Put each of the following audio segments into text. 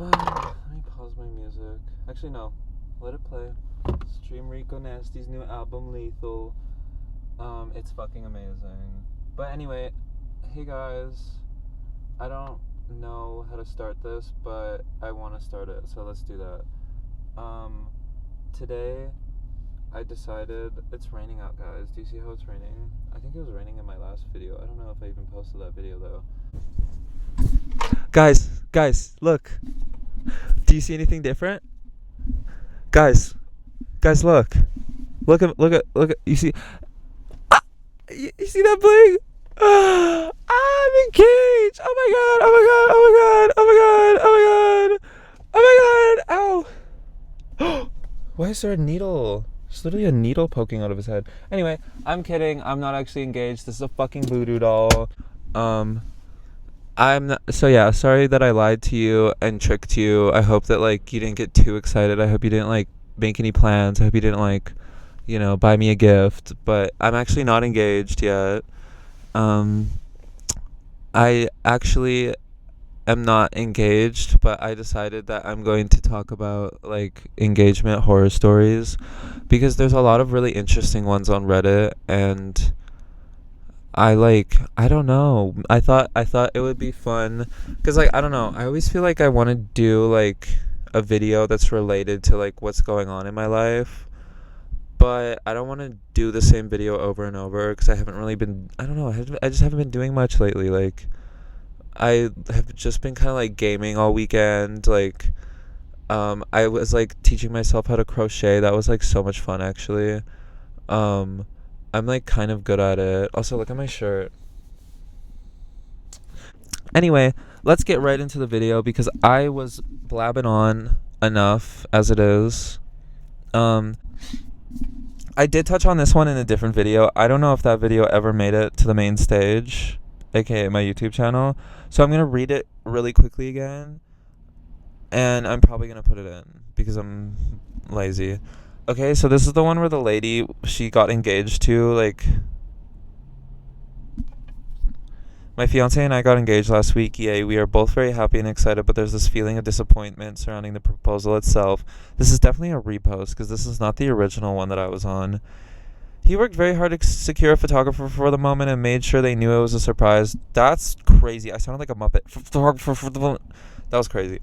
Let me pause my music. Actually, no. Let it play. Stream Rico Nasty's new album, Lethal. It's fucking amazing. But anyway, hey guys. I don't know how to start this, but I want to start it, so let's do that. Today, I decided it's raining out, guys. Do you see how it's raining? I think it was raining in my last video. I don't know if I even posted that video though. Guys, look. Do you see anything different? Guys, look. Look at. You see? Ah, you see that bling? I'm engaged. Oh my god. Oh my god. Oh my god. Oh my god. Oh my god. Oh my god. Ow. Why is there a needle? There's literally a needle poking out of his head. Anyway, I'm kidding. I'm not actually engaged. This is a fucking voodoo doll. I'm not, so yeah, sorry that I lied to you and tricked you. I hope that like you didn't get too excited. I hope you didn't like make any plans. I hope you didn't like, buy me a gift. But I'm actually not engaged yet. I actually am not engaged, but I decided that I'm going to talk about like engagement horror stories because there's a lot of really interesting ones on Reddit, and I don't know. I thought it would be fun cuz like I don't know. I always feel like I want to do like a video that's related to like what's going on in my life. But I don't want to do the same video over and over cuz I haven't really been I don't know. I just haven't been doing much lately. Like I have just been kind of like gaming all weekend. Like I was like teaching myself how to crochet. That was like so much fun actually. Um I'm like kind of good at it. Also, look at my shirt. Anyway, let's get right into the video because I was blabbing on enough as it is. Um, I did touch on this one in a different video. I don't know if that video ever made it to the main stage, aka my YouTube channel. So I'm gonna read it really quickly again, and I'm probably gonna put it in because I'm lazy. Okay, so this is the one where the lady, she got engaged to, like, my fiance and I got engaged last week. Yay, we are both very happy and excited, but there's this feeling of disappointment surrounding the proposal itself. This is definitely a repost, because this is not the original one that I was on. He worked very hard to secure a photographer for the moment and made sure they knew it was a surprise. That's crazy. I sounded like a Muppet. Photographer for the moment. That was crazy.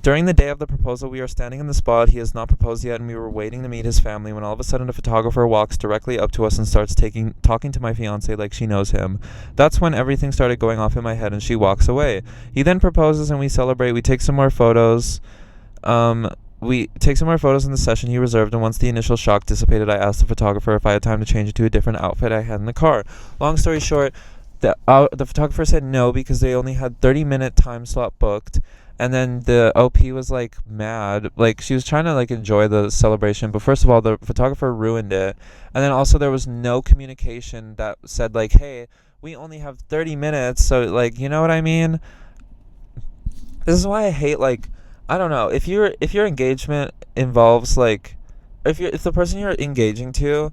During the day of the proposal, we are standing in the spot. He has not proposed yet, and we were waiting to meet his family when all of a sudden a photographer walks directly up to us and starts talking to my fiance like she knows him. That's when everything started going off in my head, and she walks away. He then proposes, and we celebrate. We take some more photos. We take some more photos in the session he reserved, and once the initial shock dissipated, I asked the photographer if I had time to change into a different outfit I had in the car. Long story short, the photographer said no because they only had 30-minute time slot booked. And then the OP was like mad. Like she was trying to like enjoy the celebration, but first of all, the photographer ruined it. And then also there was no communication that said like, "Hey, we only have 30 minutes." So like, you know what I mean? This is why I hate like I don't know. If your engagement involves like if the person you're engaging to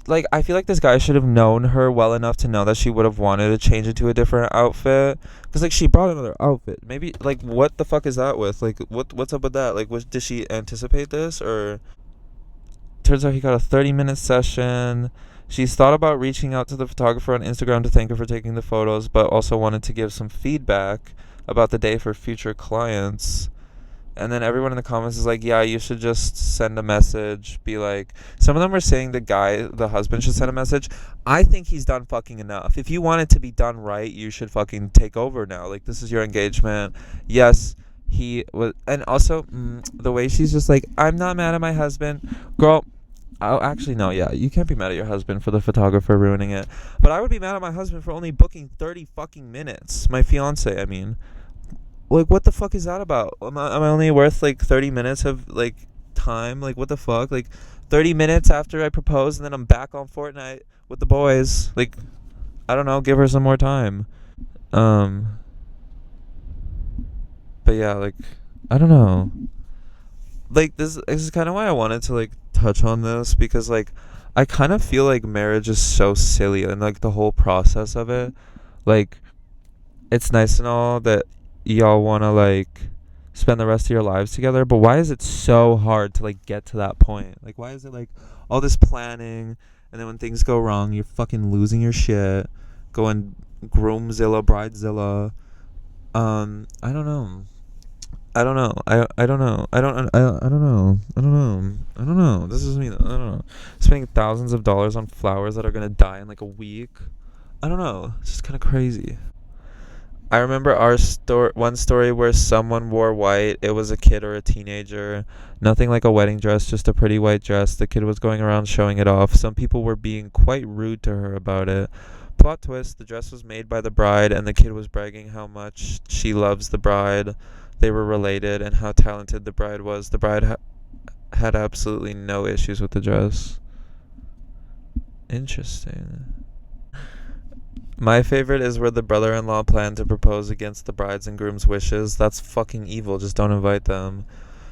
like I feel like this guy should have known her well enough to know that she would have wanted to change it to a different outfit because like she brought another outfit. Maybe like what the fuck is that with like what's up with that? Like did she anticipate this? Or turns out he got a 30-minute session. She's thought about reaching out to the photographer on Instagram to thank her for taking the photos, but also wanted to give some feedback about the day for future clients. And then everyone in the comments is like, yeah, you should just send a message. Be like, some of them are saying the husband should send a message. I think he's done fucking enough. If you want it to be done right, you should fucking take over now. Like, this is your engagement. Yes, he was. And also, the way she's just like, I'm not mad at my husband. Girl, oh, actually, no, yeah, you can't be mad at your husband for the photographer ruining it. But I would be mad at my husband for only booking 30 fucking minutes. My fiance, I mean. Like, what the fuck is that about? Am I only worth, like, 30 minutes of, like, time? Like, what the fuck? Like, 30 minutes after I propose and then I'm back on Fortnite with the boys. Like, I don't know, give her some more time. But yeah, like, I don't know. Like, this is kind of why I wanted to, like, touch on this. Because, like, I kind of feel like marriage is so silly. And, like, the whole process of it. Like, it's nice and all that y'all want to like spend the rest of your lives together, but why is it so hard to like get to that point? Like why is it like all this planning and then when things go wrong, you're fucking losing your shit, going groomzilla, bridezilla. I don't know. I don't know. I don't know. I don't know. I don't know. This is me. I don't know. Spending thousands of dollars on flowers that are gonna die in like a week. I don't know. It's just kind of crazy. I remember one story where someone wore white. It was a kid or a teenager. Nothing like a wedding dress, just a pretty white dress. The kid was going around showing it off. Some people were being quite rude to her about it. Plot twist, the dress was made by the bride and the kid was bragging how much she loves the bride. They were related and how talented the bride was. The bride had absolutely no issues with the dress. Interesting. My favorite is where the brother-in-law planned to propose against the bride's and groom's wishes. That's fucking evil. Just don't invite them.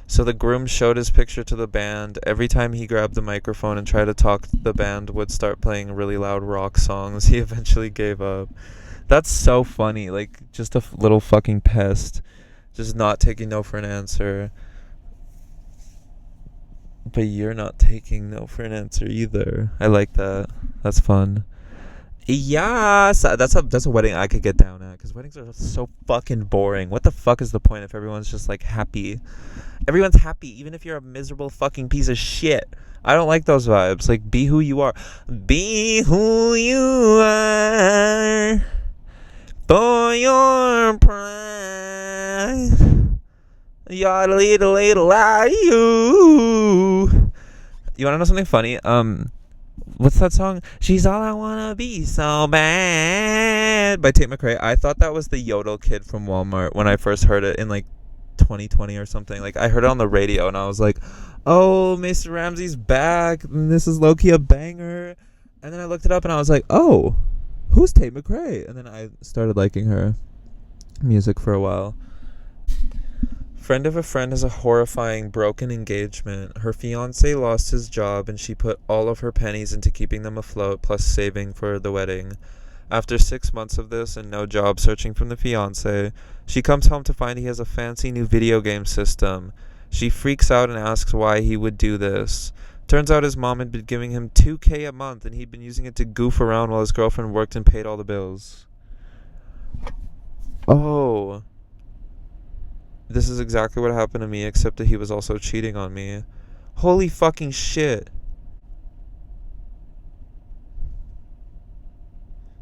So the groom showed his picture to the band. Every time he grabbed the microphone and tried to talk, the band would start playing really loud rock songs. He eventually gave up. That's so funny. Like, just a little fucking pest. Just not taking no for an answer. But you're not taking no for an answer either. I like that. That's fun. Yes, that's a wedding I could get down at, because weddings are so fucking boring. What the fuck is the point if everyone's just like happy? Everyone's happy, even if you're a miserable fucking piece of shit. I don't like those vibes. Like, be who you are. Be who you are for your pride. You're little like you. You wanna know something funny? What's that song? She's all I wanna be so bad by Tate McRae. I thought that was the Yodel kid from Walmart when I first heard it in like 2020 or something. Like I heard it on the radio and I was like, oh, Mr. Ramsey's back and this is low-key a banger. And then I looked it up and I was like, oh, who's Tate McRae? And then I started liking her music for a while. Friend of a friend has a horrifying broken engagement. Her fiancé lost his job and she put all of her pennies into keeping them afloat plus saving for the wedding. After 6 months of this and no job searching from the fiancé, she comes home to find he has a fancy new video game system. She freaks out and asks why he would do this. Turns out his mom had been giving him $2,000 a month and he'd been using it to goof around while his girlfriend worked and paid all the bills. Oh. This is exactly what happened to me, except that he was also cheating on me. Holy fucking shit.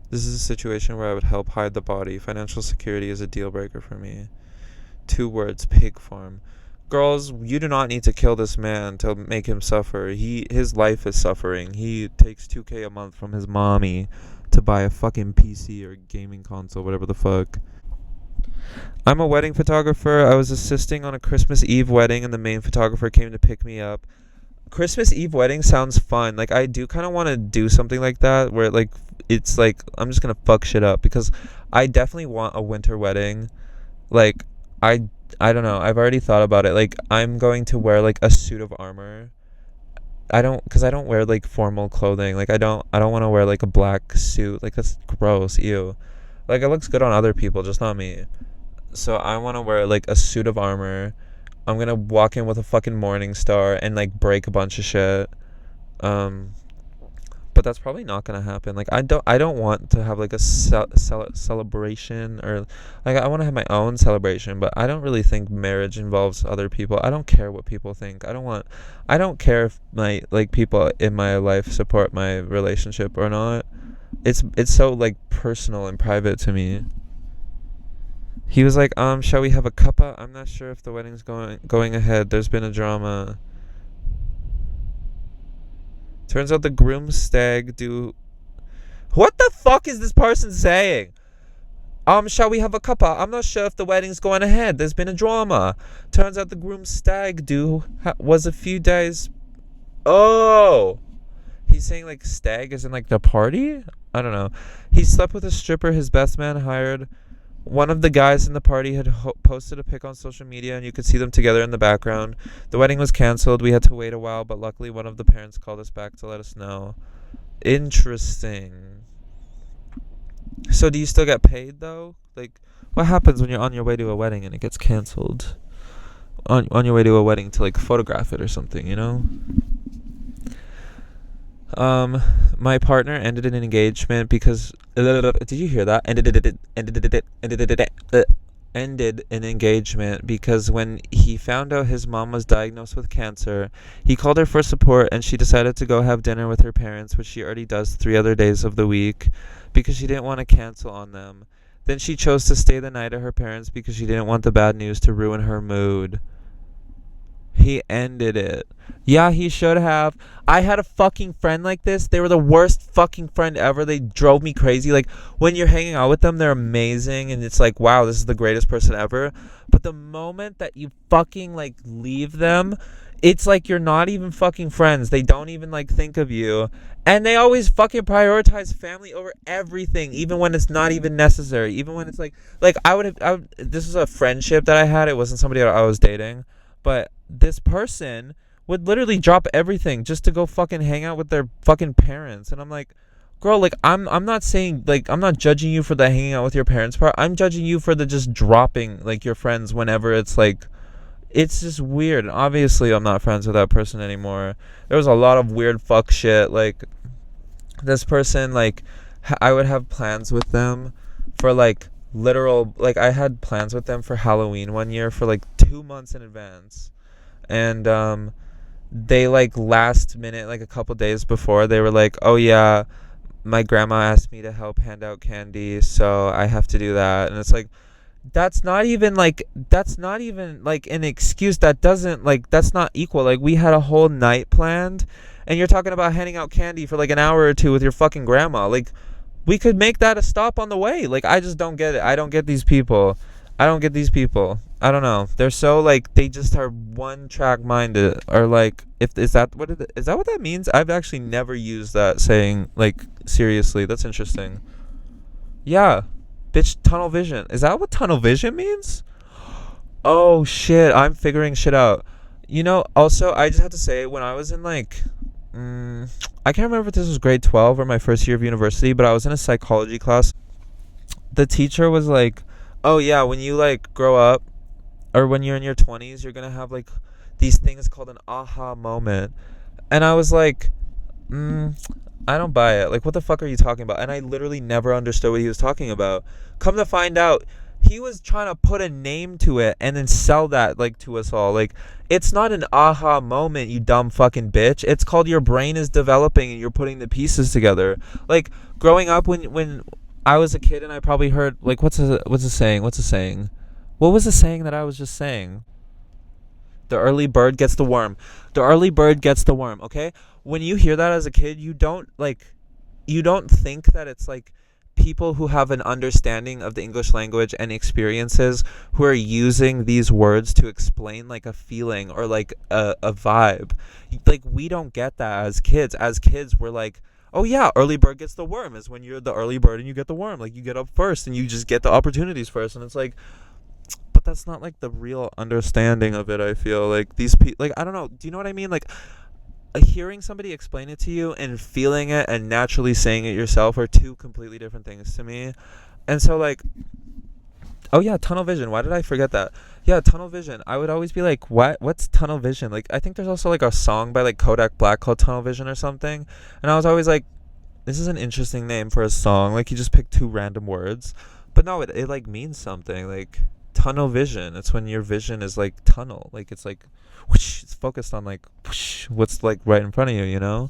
This is a situation where I would help hide the body. Financial security is a deal breaker for me. 2 words, pig farm. Girls, you do not need to kill this man to make him suffer. His life is suffering. He takes $2,000 a month from his mommy to buy a fucking PC or gaming console, whatever the fuck. I'm a wedding photographer. I was assisting on a Christmas Eve wedding and the main photographer came to pick me up. Christmas Eve wedding sounds fun. Like, I do kind of want to do something like that where, like, it's like I'm just going to fuck shit up because I definitely want a winter wedding. Like, I don't know. I've already thought about it. Like, I'm going to wear, like, a suit of armor. Because I don't wear, like, formal clothing. Like, I don't want to wear, like, a black suit. Like, that's gross. Ew. Like, it looks good on other people, just not me. So I want to wear, like, a suit of armor. I'm going to walk in with a fucking morning star and, like, break a bunch of shit. But that's probably not going to happen. Like, I don't want to have, like, a celebration or, like, I want to have my own celebration, but I don't really think marriage involves other people. I don't care what people think. I don't care if my, like, people in my life support my relationship or not. It's so, like, personal and private to me. He was like, shall we have a cuppa? I'm not sure if the wedding's going ahead. There's been a drama. Turns out the groom's stag do... What the fuck is this person saying? Shall we have a cuppa? I'm not sure if the wedding's going ahead. There's been a drama. Turns out the groom's stag do was a few days... Oh! He's saying, like, stag is in, like, the party? I don't know. He slept with a stripper his best man hired. One of the guys in the party had posted a pic on social media and you could see them together in the background. The wedding was canceled. We had to wait a while, but luckily one of the parents called us back to let us know. Interesting. So do you still get paid, though? Like, What happens when you're on your way to a wedding and it gets canceled? On your way to a wedding to like photograph it or something, you know? Um, my partner ended an engagement because did you hear that? Ended an engagement because when he found out his mom was diagnosed with cancer, he called her for support and she decided to go have dinner with her parents, which she already does 3 other days of the week, because she didn't want to cancel on them. Then she chose to stay the night at her parents because she didn't want the bad news to ruin her mood. He ended it. Yeah, he should have. I had a fucking friend like this. They were the worst fucking friend ever. They drove me crazy. Like, when you're hanging out with them, they're amazing. And it's like, wow, this is the greatest person ever. But the moment that you fucking, like, leave them, it's like you're not even fucking friends. They don't even, like, think of you. And they always fucking prioritize family over everything, even when it's not even necessary. Even when it's like, this is a friendship that I had. It wasn't somebody that I was dating. But this person would literally drop everything just to go fucking hang out with their fucking parents. And I'm like, girl, like, I'm not saying, like, I'm not judging you for the hanging out with your parents part. I'm judging you for the just dropping, like, your friends whenever it's like, it's just weird. And obviously I'm not friends with that person anymore. There was a lot of weird fuck shit. Like, this person, like, I would have plans with them for like literal, like, I had plans with them for Halloween one year for like 2 months in advance. And they, like, last minute, like a couple days before, they were like, oh yeah, my grandma asked me to help hand out candy, so I have to do that. And it's like, that's not even like an excuse. That doesn't, like, that's not equal. Like, we had a whole night planned and you're talking about handing out candy for like an hour or two with your fucking grandma. Like, we could make that a stop on the way. Like, I just don't get it. I don't get these people. I don't get these people. I don't know. They're so, like, they just are one track minded. Or like, if is that what is that what that means? I've actually never used that saying, like, seriously. That's interesting. Yeah. Bitch, tunnel vision. Is that what tunnel vision means? Oh shit, I'm figuring shit out. Also, I just have to say, when I was in like, I can't remember if this was grade 12 or my first year of university, but I was in a psychology class. The teacher was like, oh yeah, when you, like, grow up, or when you're in your 20s, you're gonna have, like, these things called an aha moment. And I was like, I don't buy it. Like, what the fuck are you talking about? And I literally never understood what he was talking about. Come to find out, he was trying to put a name to it and then sell that, like, to us all. Like, it's not an aha moment, you dumb fucking bitch. It's called your brain is developing and you're putting the pieces together. Like, growing up, when I was a kid, and I probably heard, like, what's a saying? What's a saying? What was the saying that I was just saying? The early bird gets the worm. The early bird gets the worm, okay? When you hear that as a kid, you don't think that it's like people who have an understanding of the English language and experiences who are using these words to explain, like, a feeling or like a vibe. Like, we don't get that as kids. As kids, we're like, oh yeah, early bird gets the worm is when you're the early bird and you get the worm. Like, you get up first and you just get the opportunities first. And it's like, but that's not like the real understanding of it. I feel like these people, like, I don't know, do you know what I mean? Like, hearing somebody explain it to you and feeling it and naturally saying it yourself are two completely different things to me. And so, like, oh yeah, tunnel vision, why did I forget that? Yeah, tunnel vision. I would always be like, what's tunnel vision? Like, I think there's also like a song by like Kodak Black called Tunnel Vision or something. And I was always like, this is an interesting name for a song. Like, you just picked two random words. But no, it like means something. Like, tunnel vision, it's when your vision is like tunnel. Like, it's like whoosh, it's focused on like whoosh, what's like right in front of you, you know?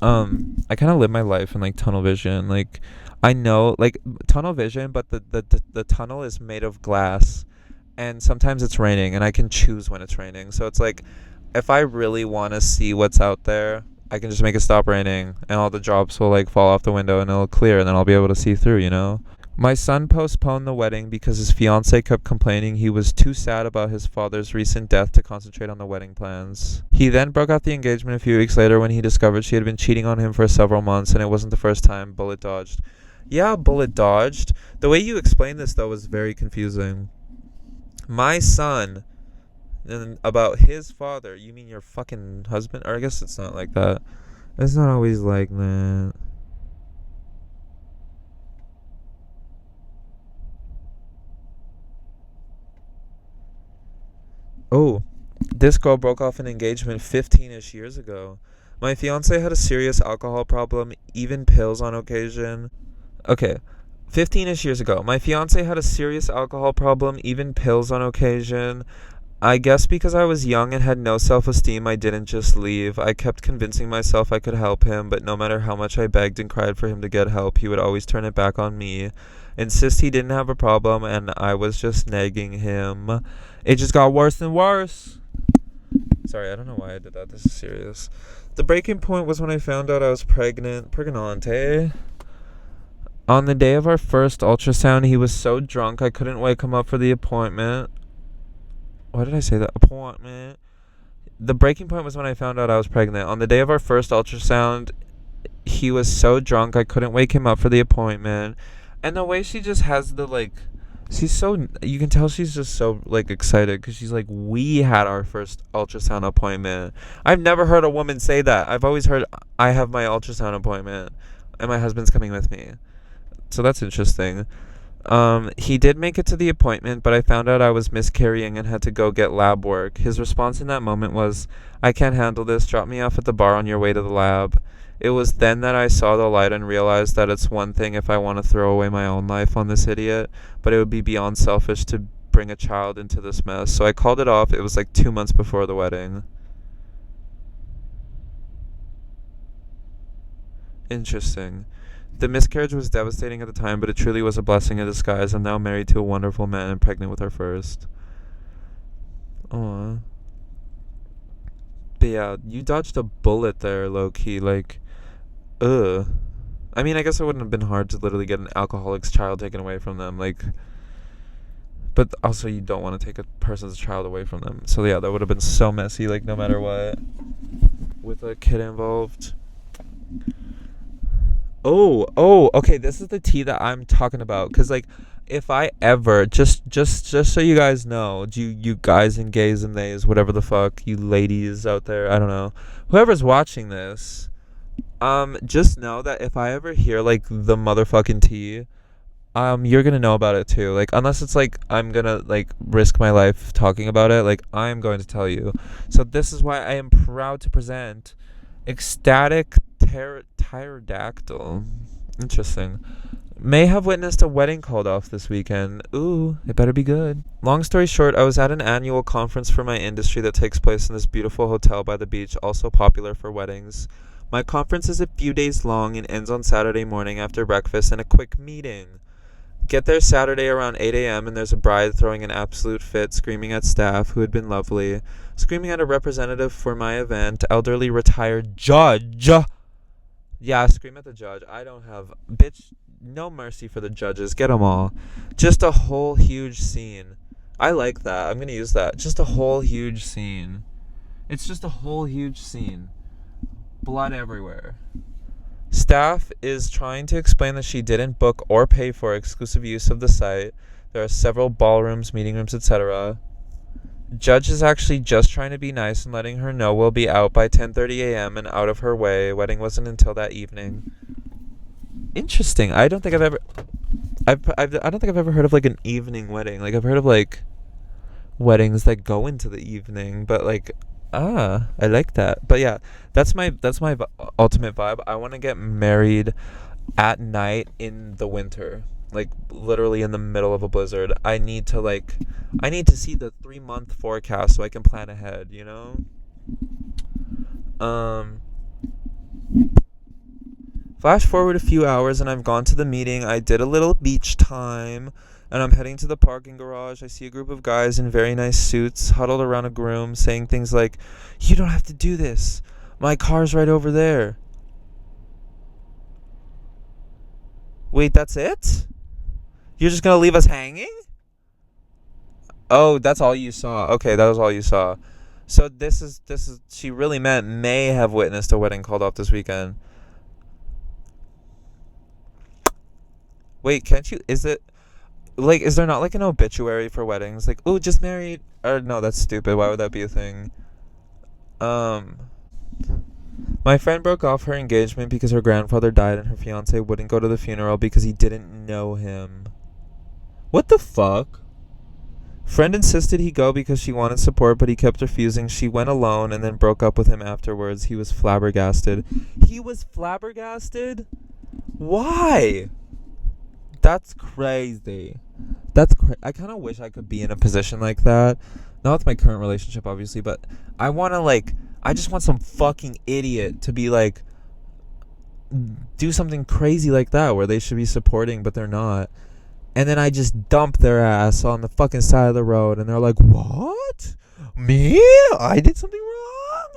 I kind of live my life in like tunnel vision. Like, I know, like, tunnel vision, but the tunnel is made of glass, and sometimes it's raining and I can choose when it's raining. So it's like, if I really want to see what's out there, I can just make it stop raining and all the drops will like fall off the window and it'll clear and then I'll be able to see through, you know? My son postponed the wedding because his fiance kept complaining he was too sad about his father's recent death to concentrate on the wedding plans. He then broke off the engagement a few weeks later when he discovered she had been cheating on him for several months, and it wasn't the first time. Bullet dodged. Yeah, bullet dodged. The way you explained this, though, was very confusing. My son, and about his father, you mean your fucking husband? Or I guess it's not like that. It's not always like that. Oh, this girl broke off an engagement 15-ish years ago. My fiance had a serious alcohol problem, even pills on occasion. Okay, 15-ish years ago. My fiance had a serious alcohol problem, even pills on occasion. I guess because I was young and had no self-esteem, I didn't just leave. I kept convincing myself I could help him, but no matter how much I begged and cried for him to get help, he would always turn it back on me, insist he didn't have a problem, and I was just nagging him. It just got worse and worse. Sorry, I don't know why I did that. This is serious. The breaking point was when I found out I was pregnant. Pregnante. On the day of our first ultrasound, he was so drunk I couldn't wake him up for the appointment. Why did I say that? Appointment. The breaking point was when I found out I was pregnant. On the day of our first ultrasound, he was so drunk I couldn't wake him up for the appointment. And the way she just has the, like, she's so, you can tell she's just so, like, excited because she's like, we had our first ultrasound appointment. I've never heard a woman say that. I've always heard, I have my ultrasound appointment and my husband's coming with me. So that's interesting. He did make it to the appointment, but I found out I was miscarrying and had to go get lab work. His response in that moment was, I can't handle this, drop me off at the bar on your way to the lab. It was then that I saw the light and realized that it's one thing if I want to throw away my own life on this idiot, but it would be beyond selfish to bring a child into this mess. So I called it off. It was like 2 months before the wedding. Interesting. The miscarriage was devastating at the time, but it truly was a blessing in disguise. I'm now married to a wonderful man and pregnant with our first. Aww. But yeah, you dodged a bullet there, low key. Like, ugh. I mean, I guess it wouldn't have been hard to literally get an alcoholic's child taken away from them. Like, but also you don't want to take a person's child away from them. So yeah, that would have been so messy. Like, no matter what, with a kid involved. Oh, okay, this is the tea that I'm talking about. Cause like, if I ever, just so you guys know, you guys and gays and theys, whatever the fuck, you ladies out there, I don't know, whoever's watching this, just know that if I ever hear like the motherfucking tea, you're gonna know about it too. Like, unless it's like I'm gonna like risk my life talking about it, like I'm going to tell you. So this is why I am proud to present ecstatic pterodactyl. Interesting. May have witnessed a wedding called off this weekend. Ooh, it better be good. Long story short, I was at an annual conference for my industry that takes place in this beautiful hotel by the beach, also popular for weddings. My conference is a few days long and ends on Saturday morning after breakfast and a quick meeting. Get there Saturday around 8 a.m. and there's a bride throwing an absolute fit, screaming at staff who had been lovely, screaming at a representative for my event, elderly retired judge. Yeah, scream at the judge. I don't have, bitch, no mercy for the judges. Get them all. Just a whole huge scene. I like that. I'm going to use that. Just a whole huge scene. It's just a whole huge scene. Blood everywhere. Staff is trying to explain that she didn't book or pay for exclusive use of the site. There are several ballrooms, meeting rooms, etc. Judge is actually just trying to be nice and letting her know we'll be out by 10:30 a.m. and out of her way. Wedding wasn't until that evening. Interesting. I don't think I don't think I've ever heard of like an evening wedding. Like, I've heard of like weddings that go into the evening, but like, I like that. But yeah, that's my ultimate vibe. I want to get married at night in the winter, like literally in the middle of a blizzard. I need to see the 3-month forecast so I can plan ahead, you know? Flash forward a few hours and I've gone to the meeting. I did a little beach time and I'm heading to the parking garage. I see a group of guys in very nice suits huddled around a groom saying things like, "You don't have to do this. My car's right over there." Wait, that's it? You're just gonna leave us hanging? Oh, that's all you saw. Okay, that was all you saw. So this is she really meant may have witnessed a wedding called off this weekend. Wait, can't you? Is it like, is there not like an obituary for weddings? Like, oh, just married. Or no, that's stupid. Why would that be a thing? Um, my friend broke off her engagement because her grandfather died and her fiance wouldn't go to the funeral because he didn't know him. What the fuck? Friend insisted he go because she wanted support, but he kept refusing. She went alone and then broke up with him afterwards. He was flabbergasted. He was flabbergasted? Why? That's crazy. I kind of wish I could be in a position like that. Not with my current relationship, obviously, but I want to, like, I just want some fucking idiot to be like, do something crazy like that where they should be supporting, but they're not. And then I just dump their ass on the fucking side of the road, and they're like, what? Me? I did something wrong?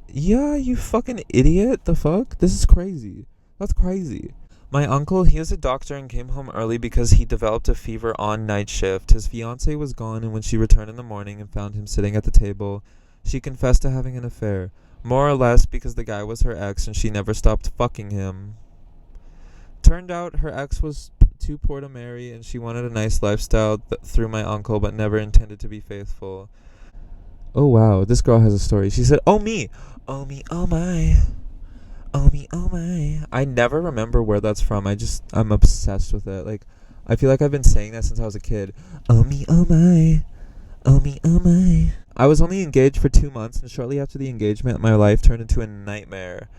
Yeah, you fucking idiot. The fuck? This is crazy. That's crazy. My uncle, he was a doctor and came home early because he developed a fever on night shift. His fiancée was gone, and when she returned in the morning and found him sitting at the table, she confessed to having an affair. More or less because the guy was her ex and she never stopped fucking him. Turned out her ex was too poor to marry and she wanted a nice lifestyle through my uncle but never intended to be faithful. Oh wow, this girl has a story. She said, oh me, oh me, oh my. Oh me, oh my. I never remember where that's from. I'm obsessed with it. Like, I feel like I've been saying that since I was a kid. Oh me, oh my. Oh me, oh my. I was only engaged for 2 months, and shortly after the engagement, my life turned into a nightmare.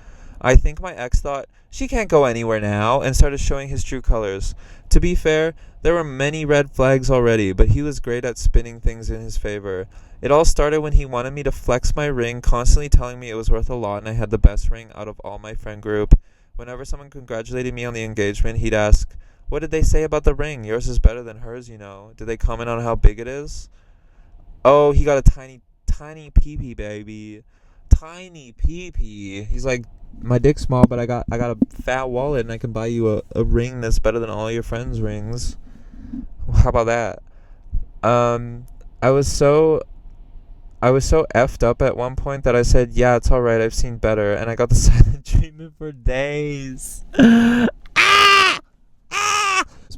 I think my ex thought, she can't go anywhere now, and started showing his true colors. To be fair, there were many red flags already, but he was great at spinning things in his favor. It all started when he wanted me to flex my ring, constantly telling me it was worth a lot and I had the best ring out of all my friend group. Whenever someone congratulated me on the engagement, he'd ask, what did they say about the ring? Yours is better than hers, you know. Did they comment on how big it is? Oh, he got a tiny, tiny pee-pee, baby. Tiny pee-pee. He's like, my dick's small, but I got a fat wallet and I can buy you a ring that's better than all your friends' rings. How about that? I was so effed up at one point that I said, yeah, it's alright, I've seen better, and I got the silent treatment for days.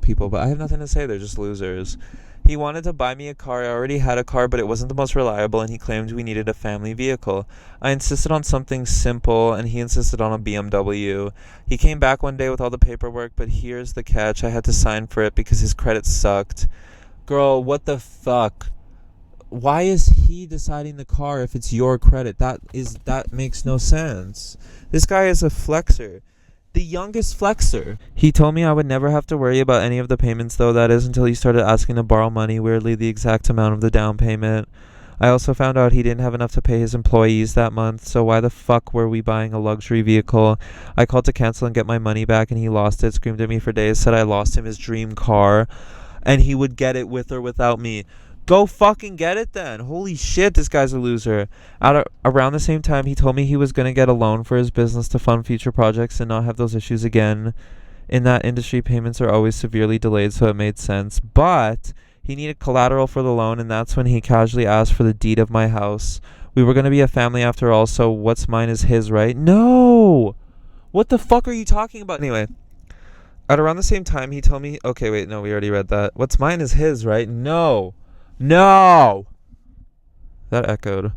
People, but I have nothing to say, they're just losers. He wanted to buy me a car. I already had a car, but it wasn't the most reliable, and he claimed we needed a family vehicle. I insisted on something simple, and he insisted on a BMW. He came back one day with all the paperwork, but here's the catch. I had to sign for it because his credit sucked. Girl, what the fuck? Why is he deciding the car if it's your credit? That makes no sense. This guy is a flexer. The youngest flexer. He told me I would never have to worry about any of the payments, though. That is until he started asking to borrow money, weirdly the exact amount of the down payment. I also found out he didn't have enough to pay his employees that month, so why the fuck were we buying a luxury vehicle? I called to cancel and get my money back, and he lost it, screamed at me for days, said I lost him his dream car, and he would get it with or without me. Go fucking get it then. Holy shit, this guy's a loser. Around the same time, he told me he was going to get a loan for his business to fund future projects and not have those issues again. In that industry, payments are always severely delayed, so it made sense. But he needed collateral for the loan, and that's when he casually asked for the deed of my house. We were going to be a family after all, so what's mine is his, right? No! What the fuck are you talking about? Anyway, at around the same time, he told me... Okay, wait, no, we already read that. What's mine is his, right? No! No! That echoed.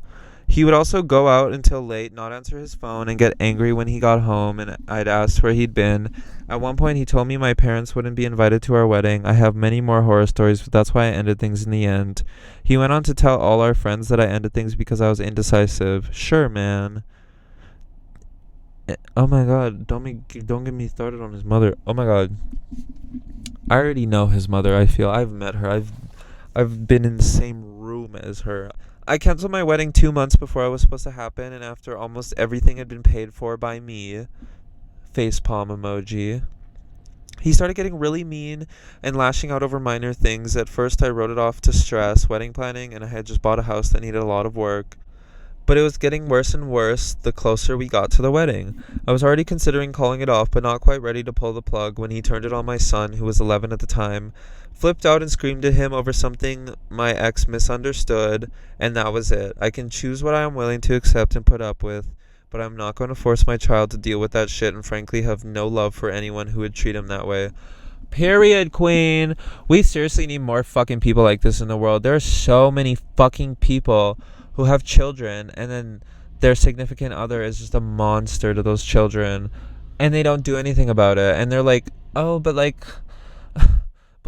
He would also go out until late, not answer his phone, and get angry when he got home, and I'd ask where he'd been. At one point, he told me my parents wouldn't be invited to our wedding. I have many more horror stories, but that's why I ended things in the end. He went on to tell all our friends that I ended things because I was indecisive. Sure, man. Oh my god, don't get me started on his mother. Oh my god. I already know his mother, I feel. I've met her. I've been in the same room as her. I canceled my wedding 2 months before it was supposed to happen, and after almost everything had been paid for by me. Facepalm emoji. He started getting really mean and lashing out over minor things. At first, I wrote it off to stress, wedding planning, and I had just bought a house that needed a lot of work. But it was getting worse and worse the closer we got to the wedding. I was already considering calling it off, but not quite ready to pull the plug when he turned it on my son, who was 11 at the time, flipped out and screamed at him over something my ex misunderstood, and that was it. I can choose what I am willing to accept and put up with, but I'm not going to force my child to deal with that shit and frankly have no love for anyone who would treat him that way. Period, queen. We seriously need more fucking people like this in the world. There are so many fucking people who have children and then their significant other is just a monster to those children and they don't do anything about it, and they're like, oh, but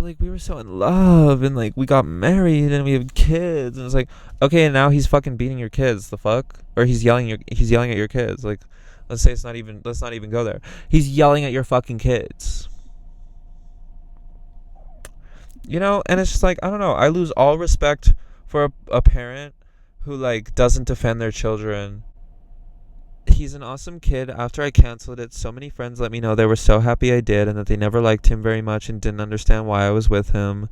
but like we were so in love and like we got married and we have kids and it's like, okay, and now he's fucking beating your kids, the fuck? Or he's yelling at your kids. Like, let's not even go there. He's yelling at your fucking kids. And it's just like, I don't know, I lose all respect for a parent who like doesn't defend their children. He's an awesome kid. After I canceled it, so many friends let me know they were so happy I did and that they never liked him very much and didn't understand why I was with him.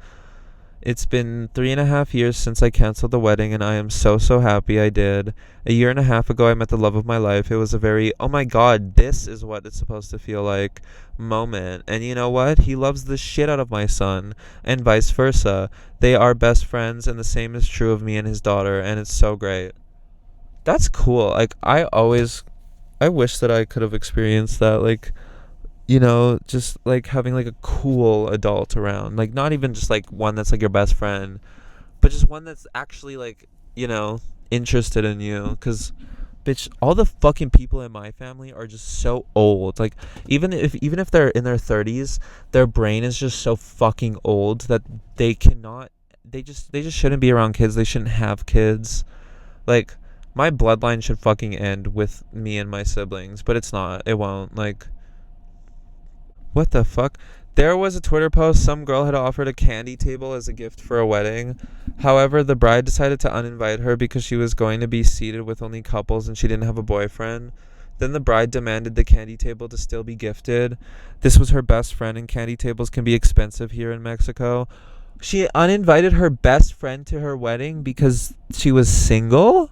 It's been 3.5 years since I canceled the wedding, and I am so, so happy I did. A year and a half ago, I met the love of my life. It was a very, oh my god, this is what it's supposed to feel like moment. And you know what? He loves the shit out of my son, and vice versa. They are best friends, and the same is true of me and his daughter, and it's so great. That's cool. Like, I wish that I could have experienced that. Like, just like having like a cool adult around, like not even just like one that's like your best friend, but just one that's actually like, interested in you. Cause bitch, all the fucking people in my family are just so old. Like even if they're in their 30s, their brain is just so fucking old that they just shouldn't be around kids. They shouldn't have kids. Like, my bloodline should fucking end with me and my siblings, but it's not. It won't. Like, what the fuck? There was a Twitter post. Some girl had offered a candy table as a gift for a wedding. However, the bride decided to uninvite her because she was going to be seated with only couples and she didn't have a boyfriend. Then the bride demanded the candy table to still be gifted. This was her best friend, and candy tables can be expensive here in Mexico. She uninvited her best friend to her wedding because she was single?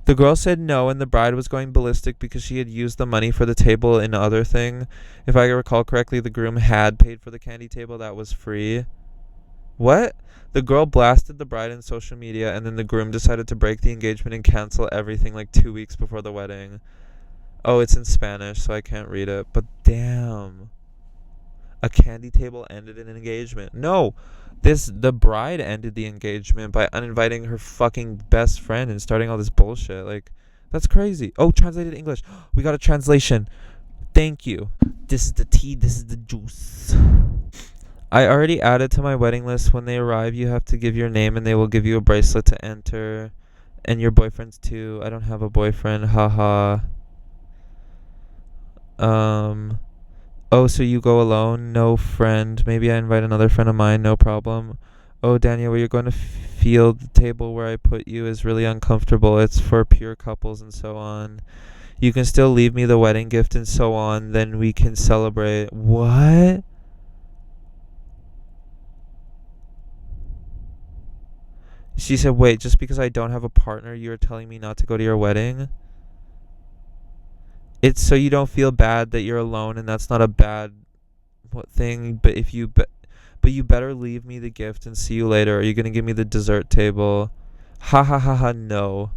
The girl said no, and the bride was going ballistic because she had used the money for the table in other thing. If I recall correctly, the groom had paid for the candy table that was free. What? The girl blasted the bride in social media, and then the groom decided to break the engagement and cancel everything like 2 weeks before the wedding. Oh, it's in Spanish, so I can't read it. But damn. A candy table ended an engagement. No, the bride ended the engagement by uninviting her fucking best friend and starting all this bullshit. Like, that's crazy. Oh, translated English. We got a translation. Thank you. This is the tea. This is the juice. I already added to my wedding list. When they arrive, you have to give your name and they will give you a bracelet to enter. And your boyfriend's too. I don't have a boyfriend. Haha. Oh, so you go alone? No friend. Maybe I invite another friend of mine. No problem. Oh, Daniel, where you're going to feel the table where I put you is really uncomfortable. It's for pure couples and so on. You can still leave me the wedding gift and so on. Then we can celebrate. What? She said, wait, just because I don't have a partner, you're telling me not to go to your wedding? It's so you don't feel bad that you're alone, and that's not a bad thing. But but you better leave me the gift and see you later. Are you gonna give me the dessert table? Ha ha ha ha. No.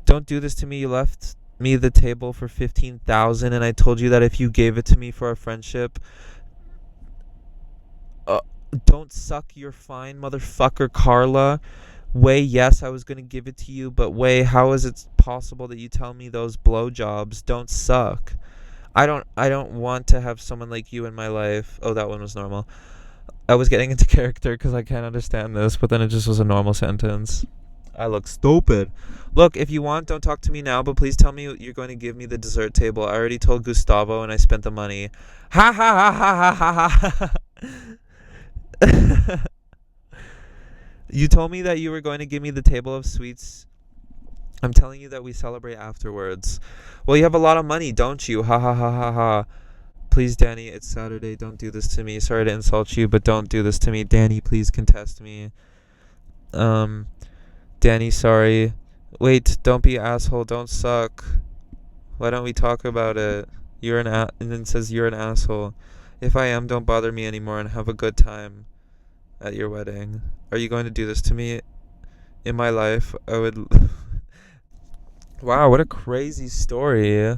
Don't do this to me. You left me the table for 15,000, and I told you that if you gave it to me for our friendship, don't suck. You're fine, motherfucker, Carla. Way, yes, I was gonna give it to you, but way, how is it possible that you tell me those blowjobs don't suck? I don't want to have someone like you in my life. Oh, that one was normal. I was getting into character because I can't understand this, but then it just was a normal sentence. I look stupid. Look, if you want, don't talk to me now, but please tell me you're going to give me the dessert table. I already told Gustavo and I spent the money. Ha ha ha ha ha ha ha. You told me that you were going to give me the table of sweets. I'm telling you that we celebrate afterwards. Well, you have a lot of money, don't you? Ha ha ha ha ha. Please, Danny, it's Saturday. Don't do this to me. Sorry to insult you, but don't do this to me. Danny, please contest me. Danny, sorry. Wait, don't be an asshole. Don't suck. Why don't we talk about it? And then says you're an asshole. If I am, don't bother me anymore and have a good time at your wedding. Are you going to do this to me in my life? I would. Wow, what a crazy story.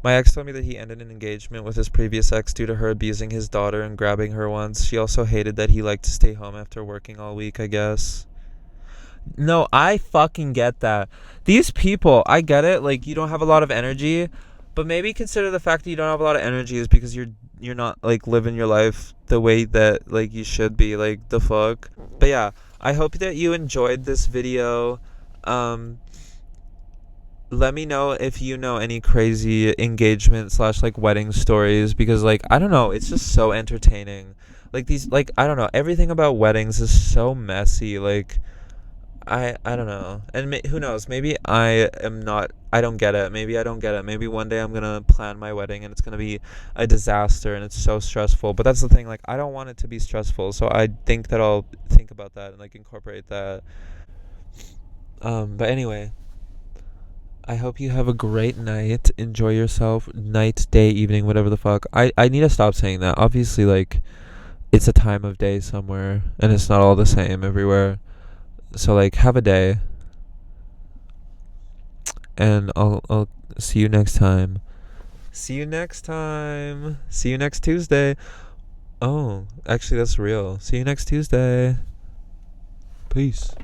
My ex told me that he ended an engagement with his previous ex due to her abusing his daughter and grabbing her once. She also hated that he liked to stay home after working all week, I guess. No, I fucking get that. These people, I get it. Like, you don't have a lot of energy, but maybe consider the fact that you don't have a lot of energy is because you're not like living your life the way that like you should be. Like, the fuck. But yeah, I hope that you enjoyed this video. Um, Let me know if you know any crazy engagement slash like wedding stories, because like I don't know, it's just so entertaining. Like these, like I don't know, everything about weddings is so messy. Like I don't know. And who knows? Maybe I am not. I don't get it. Maybe I don't get it. Maybe one day I'm gonna plan my wedding and it's gonna be a disaster and it's so stressful. But that's the thing. Like I don't want it to be stressful. So I think that I'll think about that and like incorporate that. But anyway, I hope you have a great night. Enjoy yourself. Night, day, evening, whatever the fuck. I need to stop saying that. Obviously, like it's a time of day somewhere and it's not all the same everywhere. So like have a day, and I'll see you next time. See you next time. See you next Tuesday. Oh, actually that's real. See you next Tuesday. Peace.